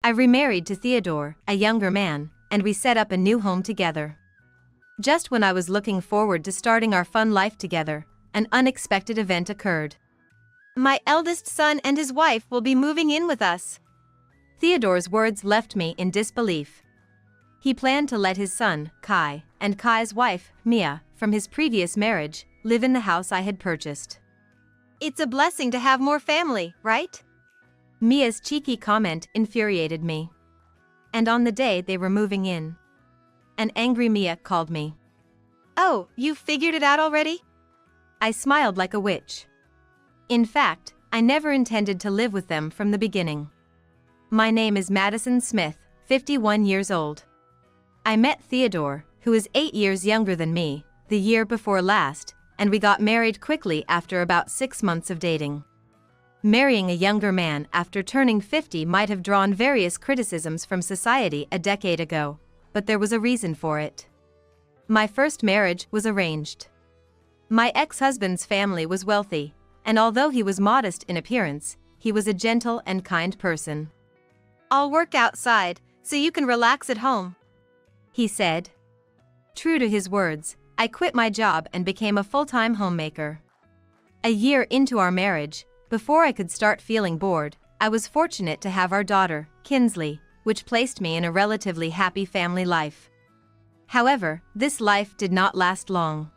I remarried to Theodore, a younger man, and we set up a new home together. Just when I was looking forward to starting our fun life together, an unexpected event occurred. My eldest son and his wife will be moving in with us. Theodore's words left me in disbelief. He planned to let his son, Kai, and Kai's wife, Mia, from his previous marriage, live in the house I had purchased. It's a blessing to have more family, right? Mia's cheeky comment infuriated me. And on the day they were moving in, an angry Mia called me. Oh, you figured it out already? I smiled like a witch. In fact, I never intended to live with them from the beginning. My name is Madison Smith, 51 years old. I met Theodore, who is 8 years younger than me, the year before last, and we got married quickly after about 6 months of dating. Marrying a younger man after turning 50 might have drawn various criticisms from society a decade ago, but there was a reason for it. My first marriage was arranged. My ex-husband's family was wealthy, and although he was modest in appearance, he was a gentle and kind person. I'll work outside, so you can relax at home, he said. True to his words, I quit my job and became a full-time homemaker. A year into our marriage, before I could start feeling bored, I was fortunate to have our daughter, Kinsley, which placed me in a relatively happy family life. However, this life did not last long.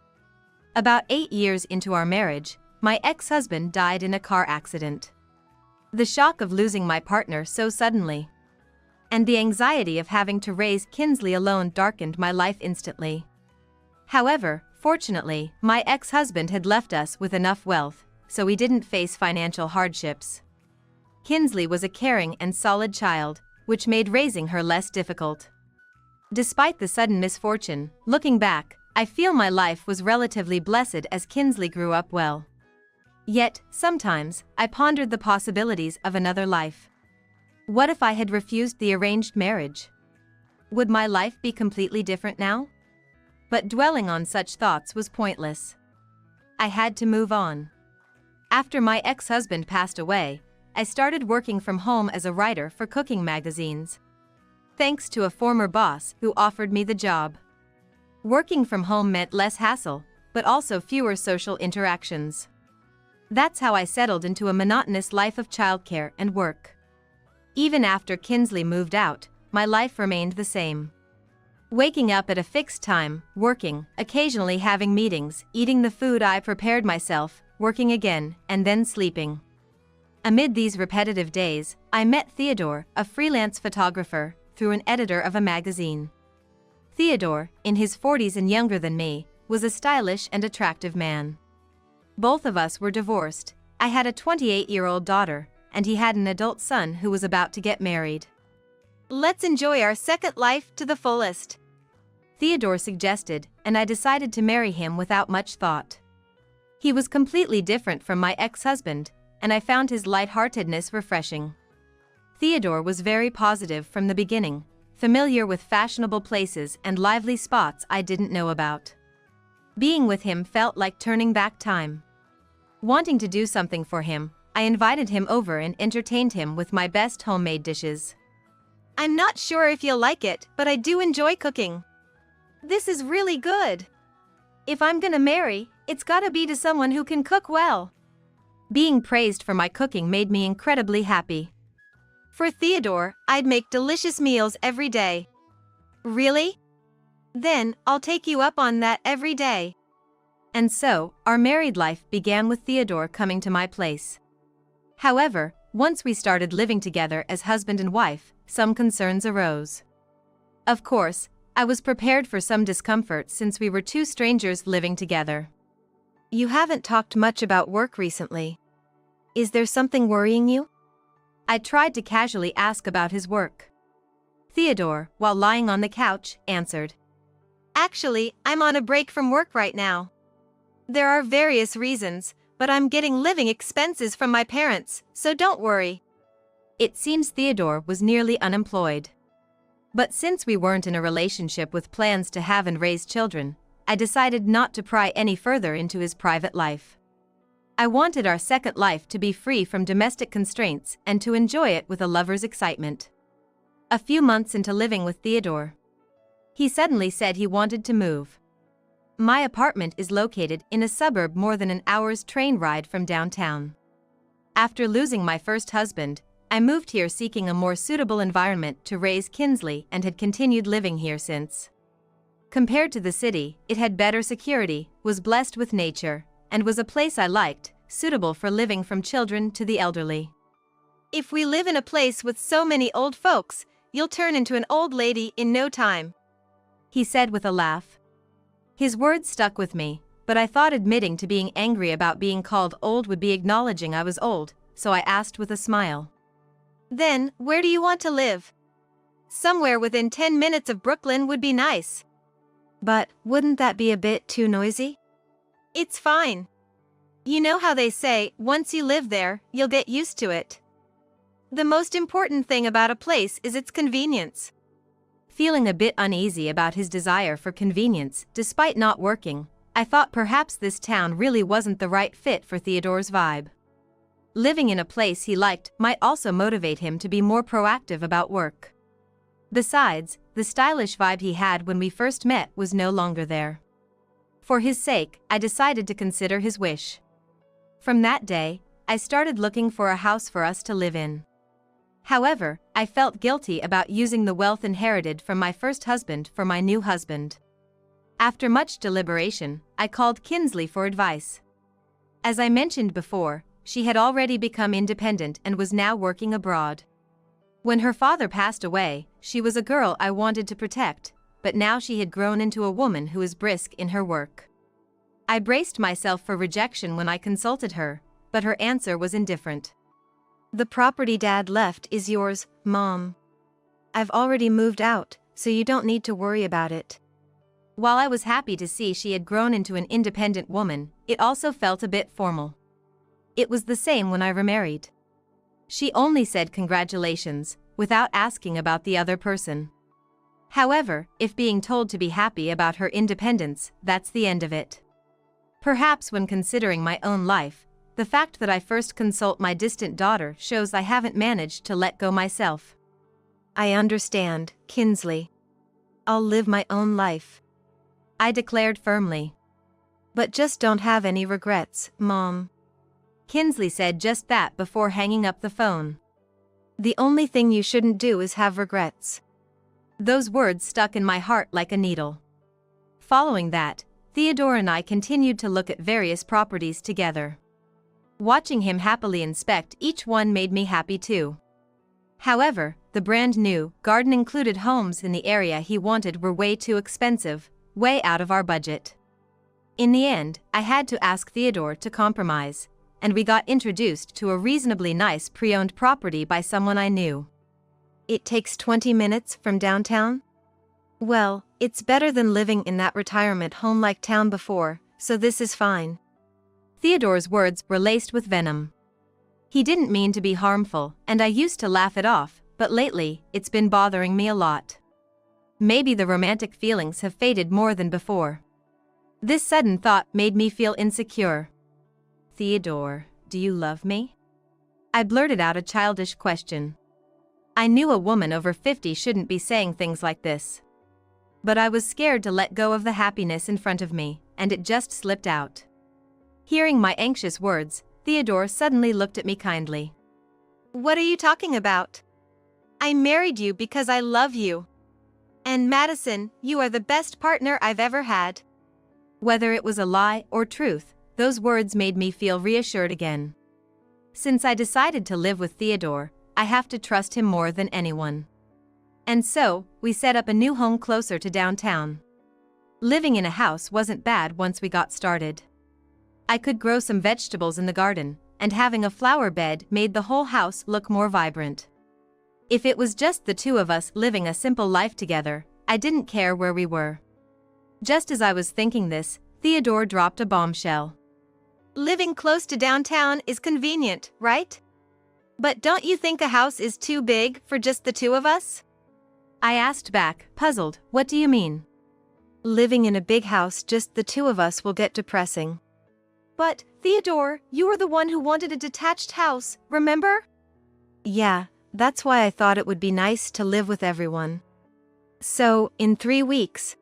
About 8 years into our marriage, my ex-husband died in a car accident. The shock of losing my partner so suddenly, and the anxiety of having to raise Kinsley alone darkened my life instantly. However, fortunately, my ex-husband had left us with enough wealth, so we didn't face financial hardships. Kinsley was a caring and solid child, which made raising her less difficult. Despite the sudden misfortune, looking back, I feel my life was relatively blessed as Kinsley grew up well. Yet, sometimes, I pondered the possibilities of another life. What if I had refused the arranged marriage? Would my life be completely different now? But dwelling on such thoughts was pointless. I had to move on. After my ex-husband passed away, I started working from home as a writer for cooking magazines. Thanks to a former boss who offered me the job. Working from home meant less hassle, but also fewer social interactions. That's how I settled into a monotonous life of childcare and work. Even after Kinsley moved out, my life remained the same. Waking up at a fixed time, working, occasionally having meetings, eating the food I prepared myself, working again, and then sleeping. Amid these repetitive days, I met Theodore, a freelance photographer, through an editor of a magazine. Theodore, in his 40s and younger than me, was a stylish and attractive man. Both of us were divorced. I had a 28-year-old daughter, and he had an adult son who was about to get married. Let's enjoy our second life to the fullest, Theodore suggested, and I decided to marry him without much thought. He was completely different from my ex-husband, and I found his lightheartedness refreshing. Theodore was very positive from the beginning, familiar with fashionable places and lively spots I didn't know about. Being with him felt like turning back time. Wanting to do something for him, I invited him over and entertained him with my best homemade dishes. I'm not sure if you'll like it, but I do enjoy cooking. This is really good. If I'm gonna marry, it's gotta be to someone who can cook well. Being praised for my cooking made me incredibly happy. For Theodore, I'd make delicious meals every day. Really? Then, I'll take you up on that every day. And so, our married life began with Theodore coming to my place. However, once we started living together as husband and wife, some concerns arose. Of course, I was prepared for some discomfort since we were two strangers living together. You haven't talked much about work recently. Is there something worrying you? I tried to casually ask about his work. Theodore, while lying on the couch, answered. Actually, I'm on a break from work right now. There are various reasons, but I'm getting living expenses from my parents, so don't worry. It seems Theodore was nearly unemployed. But since we weren't in a relationship with plans to have and raise children, I decided not to pry any further into his private life. I wanted our second life to be free from domestic constraints and to enjoy it with a lover's excitement. A few months into living with Theodore, he suddenly said he wanted to move. My apartment is located in a suburb more than an hour's train ride from downtown. After losing my first husband, I moved here seeking a more suitable environment to raise Kinsley and had continued living here since. Compared to the city, it had better security, was blessed with nature, and was a place I liked, suitable for living from children to the elderly. If we live in a place with so many old folks, you'll turn into an old lady in no time, he said with a laugh. His words stuck with me, but I thought admitting to being angry about being called old would be acknowledging I was old, so I asked with a smile. Then, where do you want to live? Somewhere within 10 minutes of Brooklyn would be nice. But wouldn't that be a bit too noisy? It's fine. You know how they say, once you live there, you'll get used to it. The most important thing about a place is its convenience. Feeling a bit uneasy about his desire for convenience, despite not working, I thought perhaps this town really wasn't the right fit for Theodore's vibe. Living in a place he liked might also motivate him to be more proactive about work. Besides, the stylish vibe he had when we first met was no longer there. For his sake, I decided to consider his wish. From that day, I started looking for a house for us to live in. However, I felt guilty about using the wealth inherited from my first husband for my new husband. After much deliberation, I called Kinsley for advice. As I mentioned before, she had already become independent and was now working abroad. When her father passed away, she was a girl I wanted to protect, but now she had grown into a woman who is brisk in her work. I braced myself for rejection when I consulted her, but her answer was indifferent. The property Dad left is yours, Mom. I've already moved out, so you don't need to worry about it. While I was happy to see she had grown into an independent woman, it also felt a bit formal. It was the same when I remarried. She only said congratulations, without asking about the other person. However, if being told to be happy about her independence, that's the end of it. Perhaps when considering my own life, the fact that I first consult my distant daughter shows I haven't managed to let go myself. I understand, Kinsley. I'll live my own life, I declared firmly. But just don't have any regrets, Mom. Kinsley said just that before hanging up the phone. The only thing you shouldn't do is have regrets. Those words stuck in my heart like a needle. Following that, Theodore and I continued to look at various properties together. Watching him happily inspect each one made me happy too. However, the brand new, garden-included homes in the area he wanted were way too expensive, way out of our budget. In the end, I had to ask Theodore to compromise, and we got introduced to a reasonably nice pre-owned property by someone I knew. It takes 20 minutes from downtown? Well, it's better than living in that retirement home-like town before, so this is fine. Theodore's words were laced with venom. He didn't mean to be harmful, and I used to laugh it off, but lately, it's been bothering me a lot. Maybe the romantic feelings have faded more than before. This sudden thought made me feel insecure. Theodore, do you love me? I blurted out a childish question. I knew a woman over 50 shouldn't be saying things like this. But I was scared to let go of the happiness in front of me, and it just slipped out. Hearing my anxious words, Theodore suddenly looked at me kindly. What are you talking about? I married you because I love you. And Madison, you are the best partner I've ever had. Whether it was a lie or truth, those words made me feel reassured again. Since I decided to live with Theodore, I have to trust him more than anyone. And so, we set up a new home closer to downtown. Living in a house wasn't bad once we got started. I could grow some vegetables in the garden, and having a flower bed made the whole house look more vibrant. If it was just the two of us living a simple life together, I didn't care where we were. Just as I was thinking this, Theodore dropped a bombshell. Living close to downtown is convenient, right? But don't you think a house is too big for just the two of us? I asked back, puzzled, what do you mean? Living in a big house just the two of us will get depressing. But, Theodore, you were the one who wanted a detached house, remember? Yeah, That's why I thought it would be nice to live with everyone. So, in 3 weeks.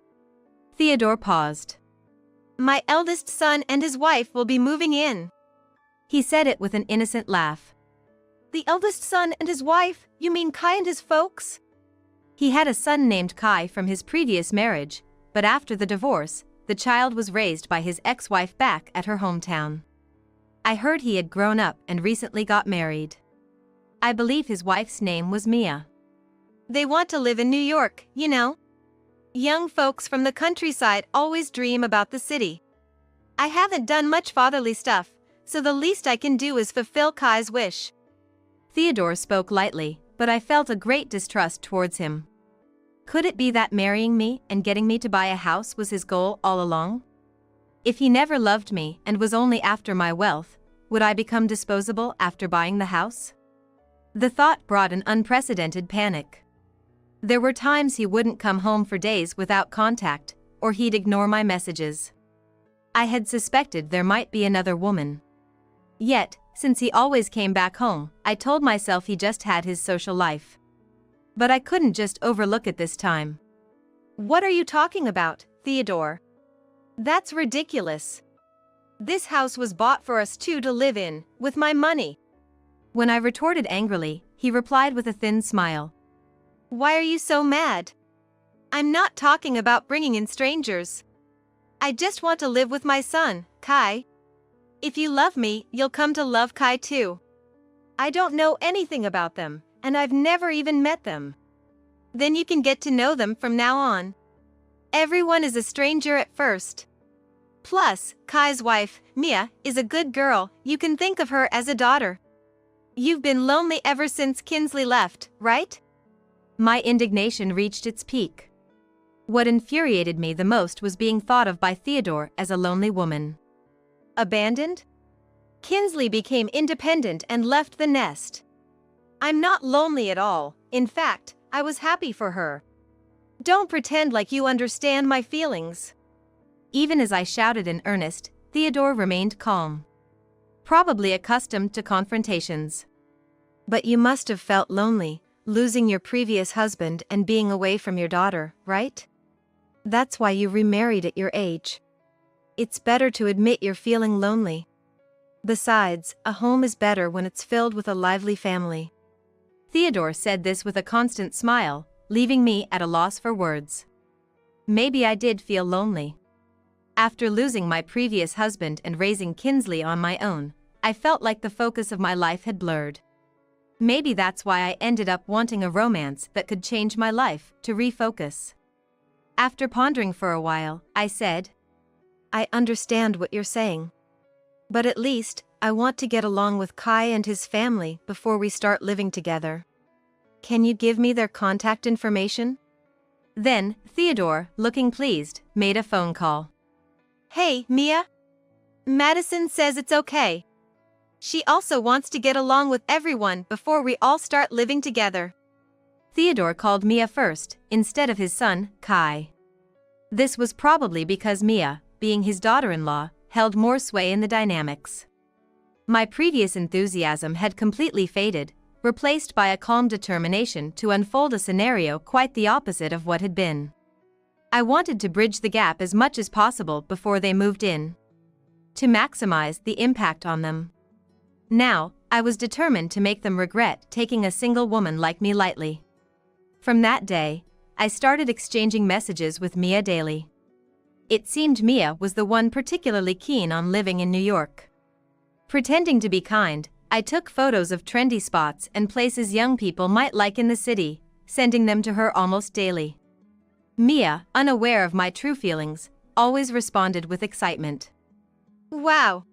Theodore paused. My eldest son and his wife will be moving in. He said it with an innocent laugh. The eldest son and his wife, you mean Kai and his folks? He had a son named Kai from his previous marriage, but after the divorce, the child was raised by his ex-wife back at her hometown. I heard he had grown up and recently got married. I believe his wife's name was Mia. They want to live in New York, you know. Young folks from the countryside always dream about the city. I haven't done much fatherly stuff, so the least I can do is fulfill Kai's wish. Theodore spoke lightly, but I felt a great distrust towards him. Could it be that marrying me and getting me to buy a house was his goal all along? If he never loved me and was only after my wealth, would I become disposable after buying the house? The thought brought an unprecedented panic. There were times he wouldn't come home for days without contact, or he'd ignore my messages. I had suspected there might be another woman. Yet, since he always came back home, I told myself he just had his social life. But I couldn't just overlook it this time. What are you talking about, Theodore? That's ridiculous. This house was bought for us two to live in, with my money. When I retorted angrily, he replied with a thin smile. Why are you so mad? I'm not talking about bringing in strangers. I just want to live with my son, Kai. If you love me, you'll come to love Kai too. I don't know anything about them, and I've never even met them. Then you can get to know them from now on. Everyone is a stranger at first. Plus, Kai's wife, Mia, is a good girl. You can think of her as a daughter. You've been lonely ever since Kinsley left, right? My indignation reached its peak. What infuriated me the most was being thought of by Theodore as a lonely woman. Abandoned? Kinsley became independent and left the nest. I'm not lonely at all. In fact, I was happy for her. Don't pretend like you understand my feelings. Even as I shouted in earnest, Theodore remained calm. Probably accustomed to confrontations. But you must have felt lonely, losing your previous husband and being away from your daughter, right? That's why you remarried at your age. It's better to admit you're feeling lonely. Besides, a home is better when it's filled with a lively family. Theodore said this with a constant smile, leaving me at a loss for words. Maybe I did feel lonely. After losing my previous husband and raising Kinsley on my own, I felt like the focus of my life had blurred. Maybe that's why I ended up wanting a romance that could change my life, to refocus. After pondering for a while, I said, I understand what you're saying. But at least, I want to get along with Kai and his family before we start living together. Can you give me their contact information? Then, Theodore, looking pleased, made a phone call. Hey, Mia. Madison says it's okay. She also wants to get along with everyone before we all start living together. Theodore called Mia first, instead of his son, Kai. This was probably because Mia, being his daughter-in-law, held more sway in the dynamics. My previous enthusiasm had completely faded, replaced by a calm determination to unfold a scenario quite the opposite of what had been. I wanted to bridge the gap as much as possible before they moved in, to maximize the impact on them. Now, I was determined to make them regret taking a single woman like me lightly. From that day, I started exchanging messages with Mia daily. It seemed Mia was the one particularly keen on living in New York. Pretending to be kind, I took photos of trendy spots and places young people might like in the city, sending them to her almost daily. Mia, unaware of my true feelings, always responded with excitement. Wow!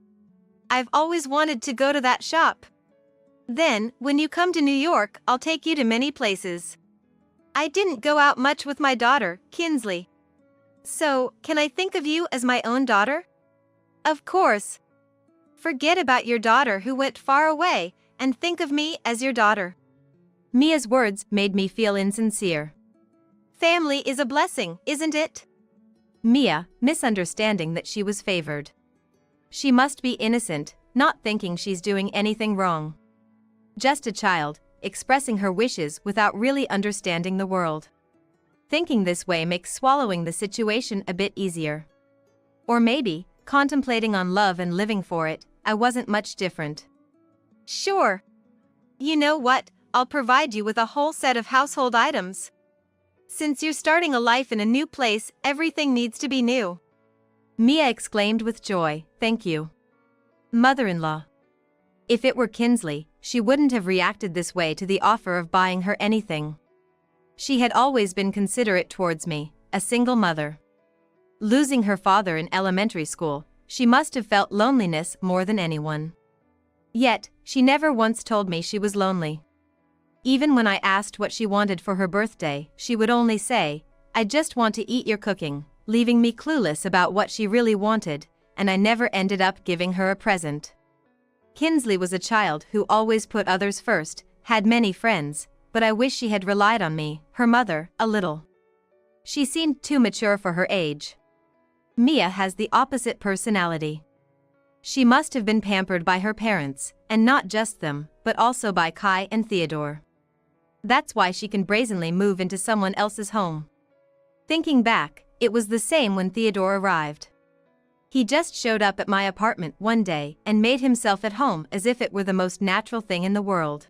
I've always wanted to go to that shop. Then, when you come to New York, I'll take you to many places. I didn't go out much with my daughter, Kinsley. So, can I think of you as my own daughter? Of course. Forget about your daughter who went far away, and think of me as your daughter. Mia's words made me feel insincere. Family is a blessing, isn't it? Mia, misunderstanding that she was favored. She must be innocent, not thinking she's doing anything wrong. Just a child, expressing her wishes without really understanding the world. Thinking this way makes swallowing the situation a bit easier. Or maybe, contemplating on love and living for it, I wasn't much different. Sure. You know what? I'll provide you with a whole set of household items. Since you're starting a life in a new place, everything needs to be new. Mia exclaimed with joy, "Thank you, mother-in-law." If it were Kinsley, she wouldn't have reacted this way to the offer of buying her anything. She had always been considerate towards me, a single mother. Losing her father in elementary school, she must have felt loneliness more than anyone. Yet, she never once told me she was lonely. Even when I asked what she wanted for her birthday, she would only say, "I just want to eat your cooking," leaving me clueless about what she really wanted, and I never ended up giving her a present. Kinsley was a child who always put others first, had many friends, but I wish she had relied on me, her mother, a little. She seemed too mature for her age. Mia has the opposite personality. She must have been pampered by her parents, and not just them, but also by Kai and Theodore. That's why she can brazenly move into someone else's home. Thinking back, it was the same when Theodore arrived. He just showed up at my apartment one day and made himself at home as if it were the most natural thing in the world.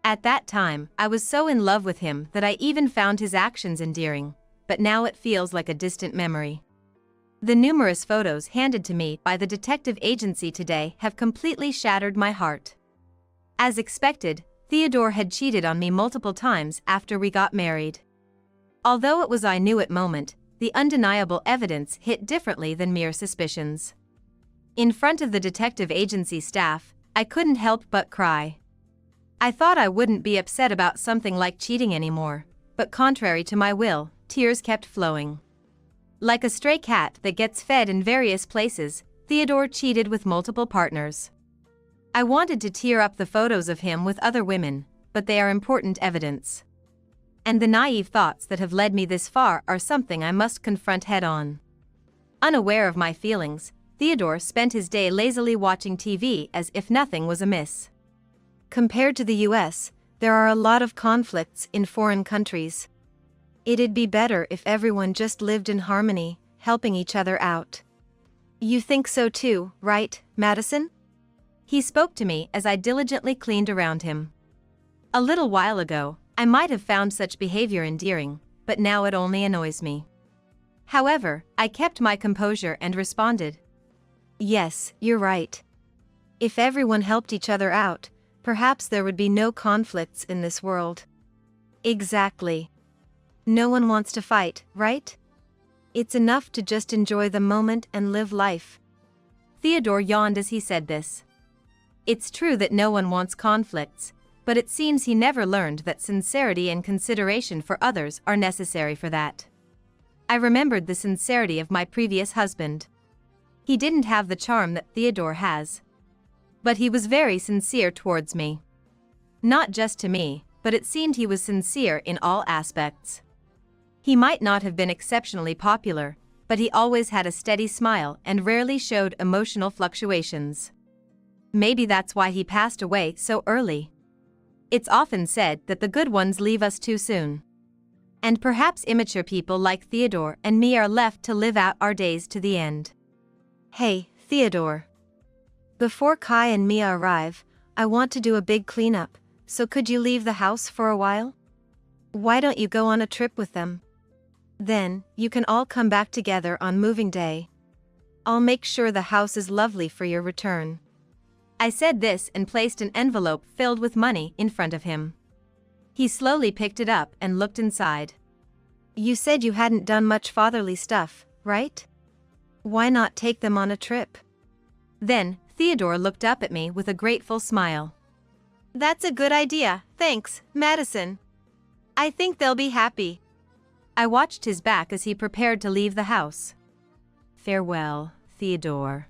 At that time, I was so in love with him that I even found his actions endearing, but now it feels like a distant memory. The numerous photos handed to me by the detective agency today have completely shattered my heart. As expected, Theodore had cheated on me multiple times after we got married. Although it was I knew it moment, the undeniable evidence hit differently than mere suspicions. In front of the detective agency staff, I couldn't help but cry. I thought I wouldn't be upset about something like cheating anymore, but contrary to my will, tears kept flowing. Like a stray cat that gets fed in various places, Theodore cheated with multiple partners. I wanted to tear up the photos of him with other women, but they are important evidence. And the naive thoughts that have led me this far are something I must confront head-on. Unaware of my feelings, Theodore spent his day lazily watching TV as if nothing was amiss. Compared to the US, there are a lot of conflicts in foreign countries. It'd be better if everyone just lived in harmony, helping each other out. You think so too, right, Madison? He spoke to me as I diligently cleaned around him. A little while ago, I might have found such behavior endearing, but now it only annoys me. However, I kept my composure and responded, "Yes, you're right. If everyone helped each other out, perhaps there would be no conflicts in this world." Exactly. No one wants to fight, right? It's enough to just enjoy the moment and live life. Theodore yawned as he said this. It's true that no one wants conflicts, but it seems he never learned that sincerity and consideration for others are necessary for that. I remembered the sincerity of my previous husband. He didn't have the charm that Theodore has. But he was very sincere towards me. Not just to me, but it seemed he was sincere in all aspects. He might not have been exceptionally popular, but he always had a steady smile and rarely showed emotional fluctuations. Maybe that's why he passed away so early. It's often said that the good ones leave us too soon. And perhaps immature people like Theodore and me are left to live out our days to the end. Hey, Theodore. Before Kai and Mia arrive, I want to do a big cleanup, so could you leave the house for a while? Why don't you go on a trip with them? Then, you can all come back together on moving day. I'll make sure the house is lovely for your return. I said this and placed an envelope filled with money in front of him. He slowly picked it up and looked inside. You said you hadn't done much fatherly stuff, right? Why not take them on a trip? Then, Theodore looked up at me with a grateful smile. That's a good idea, thanks, Madison. I think they'll be happy. I watched his back as he prepared to leave the house. Farewell, Theodore.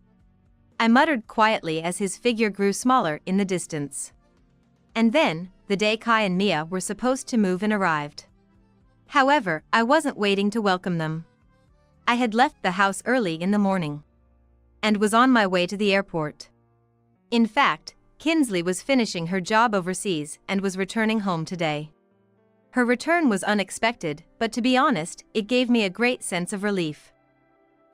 I muttered quietly as his figure grew smaller in the distance. And then, the day Kai and Mia were supposed to move in arrived. However, I wasn't waiting to welcome them. I had left the house early in the morning and was on my way to the airport. In fact, Kinsley was finishing her job overseas and was returning home today. Her return was unexpected, but to be honest, it gave me a great sense of relief.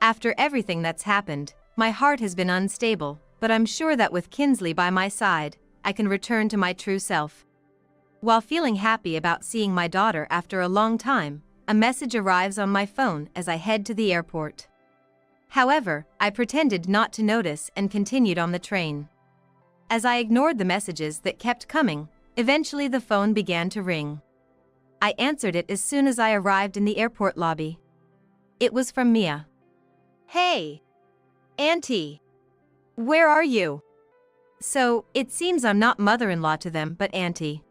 After everything that's happened, my heart has been unstable, but I'm sure that with Kinsley by my side, I can return to my true self. While feeling happy about seeing my daughter after a long time, a message arrives on my phone as I head to the airport. However, I pretended not to notice and continued on the train. As I ignored the messages that kept coming, eventually the phone began to ring. I answered it as soon as I arrived in the airport lobby. It was from Mia. Hey, Auntie. Where are you? So, it seems I'm not mother-in-law to them but auntie.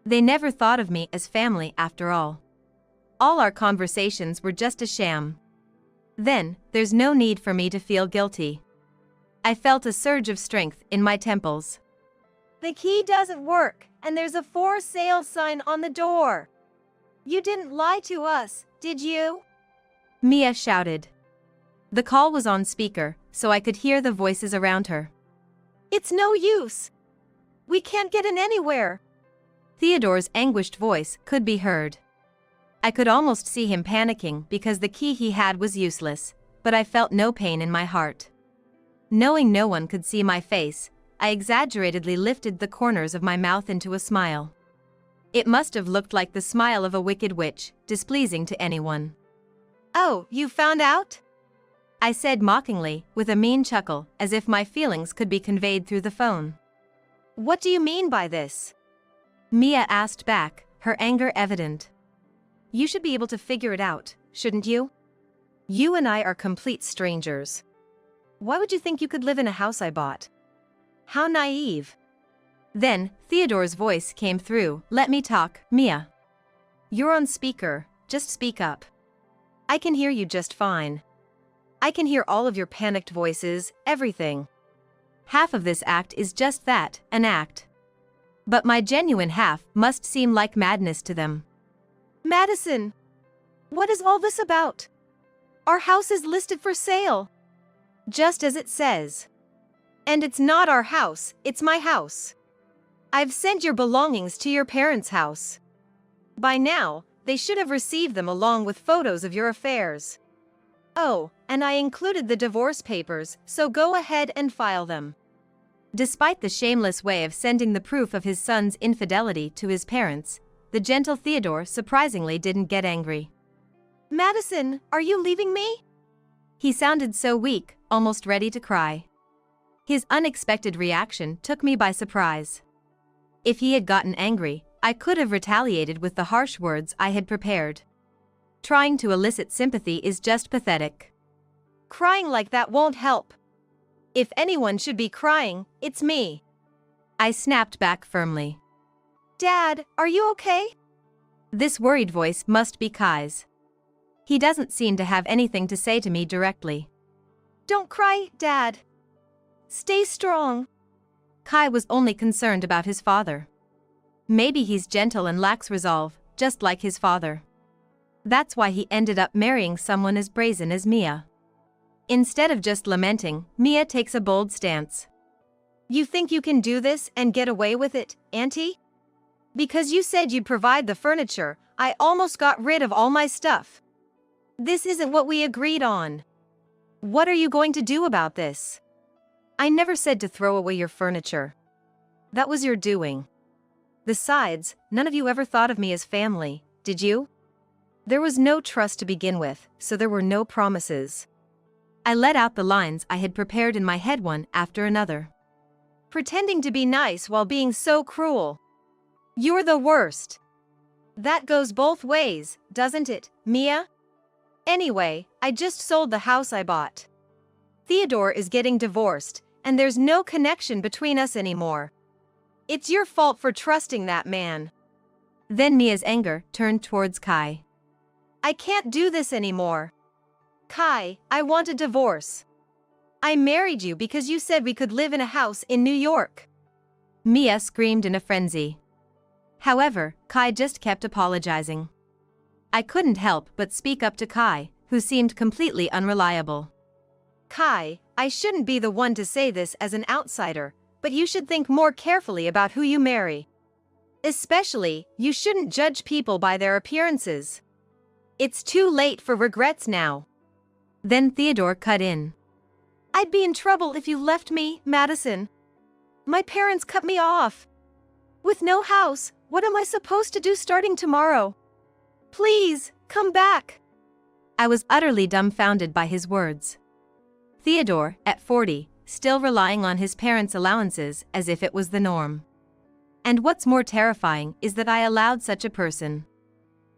They never thought of me as family after all. All our conversations were just a sham. Then, there's no need for me to feel guilty. I felt a surge of strength in my temples. The key doesn't work, and there's a for sale sign on the door. You didn't lie to us, did you? Mia shouted. The call was on speaker, so I could hear the voices around her. It's no use. We can't get in anywhere. Theodore's anguished voice could be heard. I could almost see him panicking because the key he had was useless, but I felt no pain in my heart. Knowing no one could see my face, I exaggeratedly lifted the corners of my mouth into a smile. It must have looked like the smile of a wicked witch, displeasing to anyone. Oh, you found out? I said mockingly, with a mean chuckle, as if my feelings could be conveyed through the phone. What do you mean by this? Mia asked back, her anger evident. You should be able to figure it out, shouldn't you? You and I are complete strangers. Why would you think you could live in a house I bought? How naive. Then, Theodore's voice came through. Let me talk, Mia. You're on speaker, just speak up. I can hear you just fine. I can hear all of your panicked voices, everything. Half of this act is just that, an act. But my genuine half must seem like madness to them. Madison, what is all this about? Our house is listed for sale. Just as it says. And it's not our house, it's my house. I've sent your belongings to your parents' house. By now, they should have received them along with photos of your affairs. Oh, and I included the divorce papers, so go ahead and file them. Despite the shameless way of sending the proof of his son's infidelity to his parents, the gentle Theodore surprisingly didn't get angry. Madison, are you leaving me? He sounded so weak, almost ready to cry. His unexpected reaction took me by surprise. If he had gotten angry, I could have retaliated with the harsh words I had prepared. Trying to elicit sympathy is just pathetic. Crying like that won't help. If anyone should be crying, it's me. I snapped back firmly. Dad, are you okay? This worried voice must be Kai's. He doesn't seem to have anything to say to me directly. Don't cry, Dad. Stay strong. Kai was only concerned about his father. Maybe he's gentle and lacks resolve, just like his father. That's why he ended up marrying someone as brazen as Mia. Instead of just lamenting, Mia takes a bold stance. You think you can do this and get away with it, Auntie? Because you said you'd provide the furniture, I almost got rid of all my stuff. This isn't what we agreed on. What are you going to do about this? I never said to throw away your furniture. That was your doing. Besides, none of you ever thought of me as family, did you? There was no trust to begin with, so there were no promises. I let out the lines I had prepared in my head one after another. Pretending to be nice while being so cruel. You're the worst. That goes both ways, doesn't it, Mia? Anyway, I just sold the house I bought. Theodore is getting divorced, and there's no connection between us anymore. It's your fault for trusting that man. Then Mia's anger turned towards Kai. I can't do this anymore. Kai, I want a divorce. I married you because you said we could live in a house in New York. Mia screamed in a frenzy. However, Kai just kept apologizing. I couldn't help but speak up to Kai, who seemed completely unreliable. Kai, I shouldn't be the one to say this as an outsider, but you should think more carefully about who you marry. Especially, you shouldn't judge people by their appearances. It's too late for regrets now. Then Theodore cut in. I'd be in trouble if you left me, Madison. My parents cut me off. With no house, what am I supposed to do starting tomorrow? Please, come back. I was utterly dumbfounded by his words. Theodore, at 40, still relying on his parents' allowances as if it was the norm. And what's more terrifying is that I allowed such a person.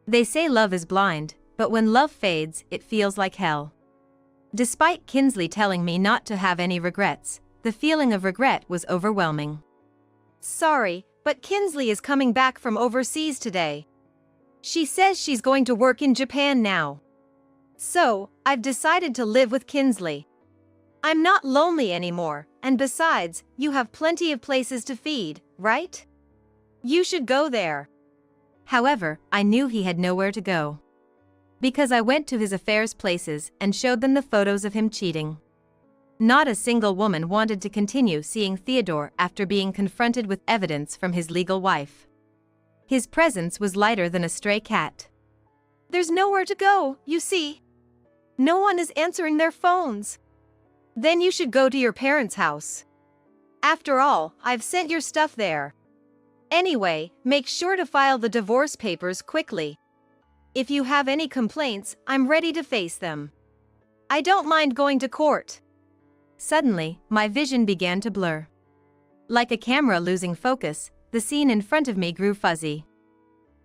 They say love is blind, but when love fades, it feels like hell. Despite Kinsley telling me not to have any regrets, the feeling of regret was overwhelming. Sorry, but Kinsley is coming back from overseas today. She says she's going to work in Japan now. So, I've decided to live with Kinsley. I'm not lonely anymore, and besides, you have plenty of places to feed, right? You should go there. However, I knew he had nowhere to go. Because I went to his affairs places and showed them the photos of him cheating. Not a single woman wanted to continue seeing Theodore after being confronted with evidence from his legal wife. His presence was lighter than a stray cat. There's nowhere to go, you see. No one is answering their phones. Then you should go to your parents' house. After all, I've sent your stuff there. Anyway, make sure to file the divorce papers quickly. If you have any complaints, I'm ready to face them. I don't mind going to court. Suddenly, my vision began to blur. Like a camera losing focus, the scene in front of me grew fuzzy.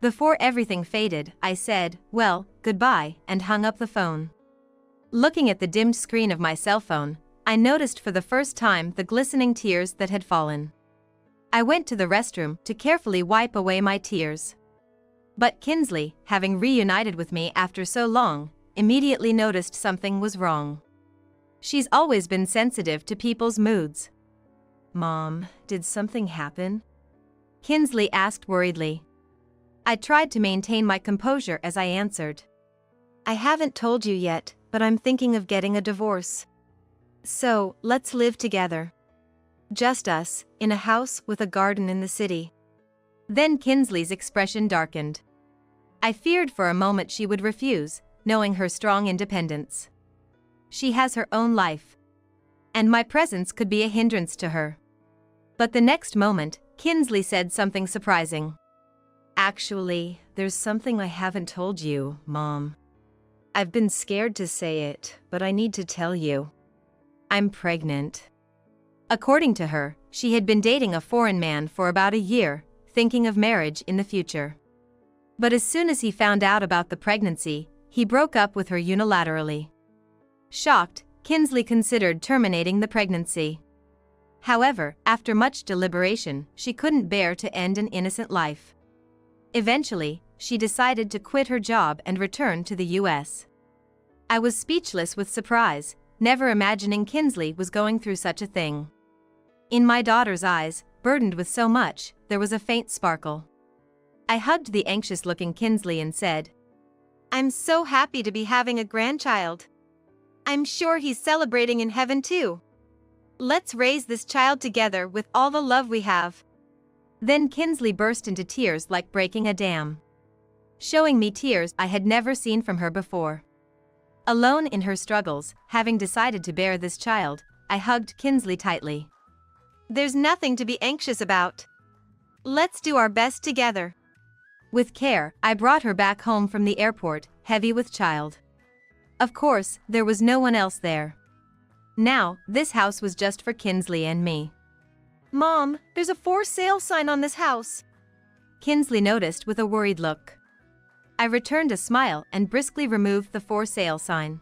Before everything faded, I said, "Well, goodbye," and hung up the phone. Looking at the dimmed screen of my cell phone, I noticed for the first time the glistening tears that had fallen. I went to the restroom to carefully wipe away my tears. But Kinsley, having reunited with me after so long, immediately noticed something was wrong. She's always been sensitive to people's moods. "Mom, did something happen?" Kinsley asked worriedly. I tried to maintain my composure as I answered. I haven't told you yet, but I'm thinking of getting a divorce. So, let's live together. Just us, in a house with a garden in the city. Then Kinsley's expression darkened. I feared for a moment she would refuse, knowing her strong independence. She has her own life. And my presence could be a hindrance to her. But the next moment, Kinsley said something surprising. "Actually, there's something I haven't told you, Mom. I've been scared to say it, but I need to tell you. I'm pregnant." According to her, she had been dating a foreign man for about a year, thinking of marriage in the future. But as soon as he found out about the pregnancy, he broke up with her unilaterally. Shocked, Kinsley considered terminating the pregnancy. However, after much deliberation, she couldn't bear to end an innocent life. Eventually, she decided to quit her job and return to the US. I was speechless with surprise, never imagining Kinsley was going through such a thing. In my daughter's eyes, burdened with so much, there was a faint sparkle. I hugged the anxious-looking Kinsley and said, "I'm so happy to be having a grandchild. I'm sure he's celebrating in heaven too. Let's raise this child together with all the love we have." Then Kinsley burst into tears like breaking a dam, showing me tears I had never seen from her before. Alone in her struggles, having decided to bear this child, I hugged Kinsley tightly. "There's nothing to be anxious about. Let's do our best together." With care, I brought her back home from the airport, heavy with child. Of course, there was no one else there. Now, this house was just for Kinsley and me. "Mom, there's a for sale sign on this house." Kinsley noticed with a worried look. I returned a smile and briskly removed the for sale sign.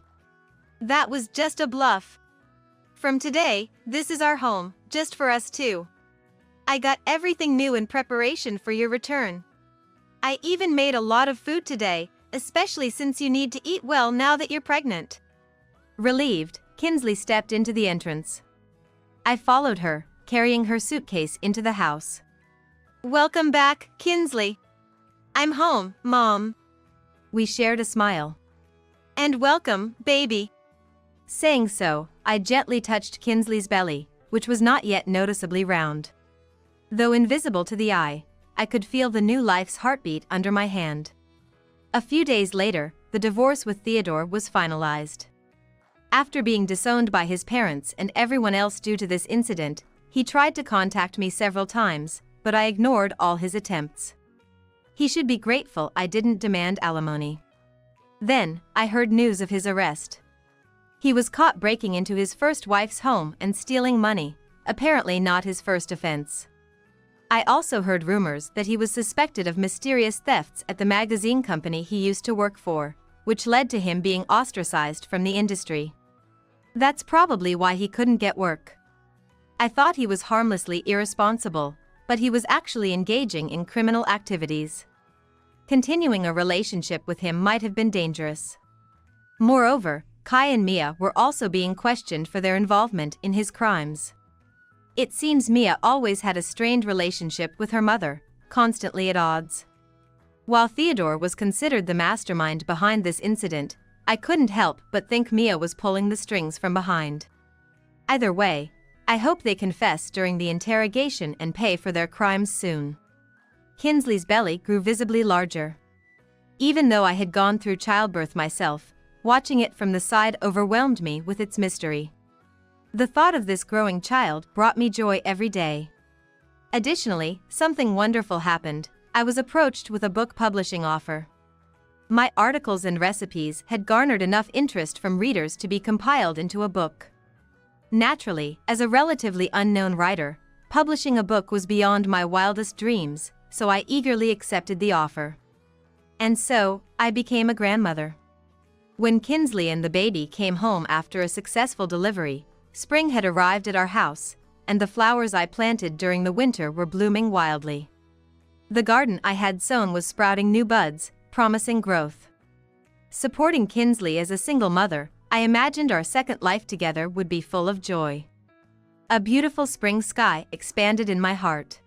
"That was just a bluff. From today, this is our home, just for us two. I got everything new in preparation for your return. I even made a lot of food today, especially since you need to eat well now that you're pregnant." Relieved, Kinsley stepped into the entrance. I followed her, carrying her suitcase into the house. "Welcome back, Kinsley. I'm home, Mom." We shared a smile. "And welcome, baby." Saying so, I gently touched Kinsley's belly, which was not yet noticeably round. Though invisible to the eye, I could feel the new life's heartbeat under my hand. A few days later, the divorce with Theodore was finalized. After being disowned by his parents and everyone else due to this incident, he tried to contact me several times, but I ignored all his attempts. He should be grateful I didn't demand alimony. Then, I heard news of his arrest. He was caught breaking into his first wife's home and stealing money, apparently not his first offense. I also heard rumors that he was suspected of mysterious thefts at the magazine company he used to work for, which led to him being ostracized from the industry. That's probably why he couldn't get work. I thought he was harmlessly irresponsible, but he was actually engaging in criminal activities. Continuing a relationship with him might have been dangerous. Moreover, Kai and Mia were also being questioned for their involvement in his crimes. It seems Mia always had a strained relationship with her mother, constantly at odds. While Theodore was considered the mastermind behind this incident, I couldn't help but think Mia was pulling the strings from behind. Either way, I hope they confess during the interrogation and pay for their crimes soon. Kinsley's belly grew visibly larger. Even though I had gone through childbirth myself, watching it from the side overwhelmed me with its mystery. The thought of this growing child brought me joy every day. Additionally, something wonderful happened. I was approached with a book publishing offer. My articles and recipes had garnered enough interest from readers to be compiled into a book. Naturally, as a relatively unknown writer, publishing a book was beyond my wildest dreams, so I eagerly accepted the offer. And so, I became a grandmother. When Kinsley and the baby came home after a successful delivery, spring had arrived at our house, and the flowers I planted during the winter were blooming wildly. The garden I had sown was sprouting new buds, promising growth. Supporting Kinsley as a single mother, I imagined our second life together would be full of joy. A beautiful spring sky expanded in my heart.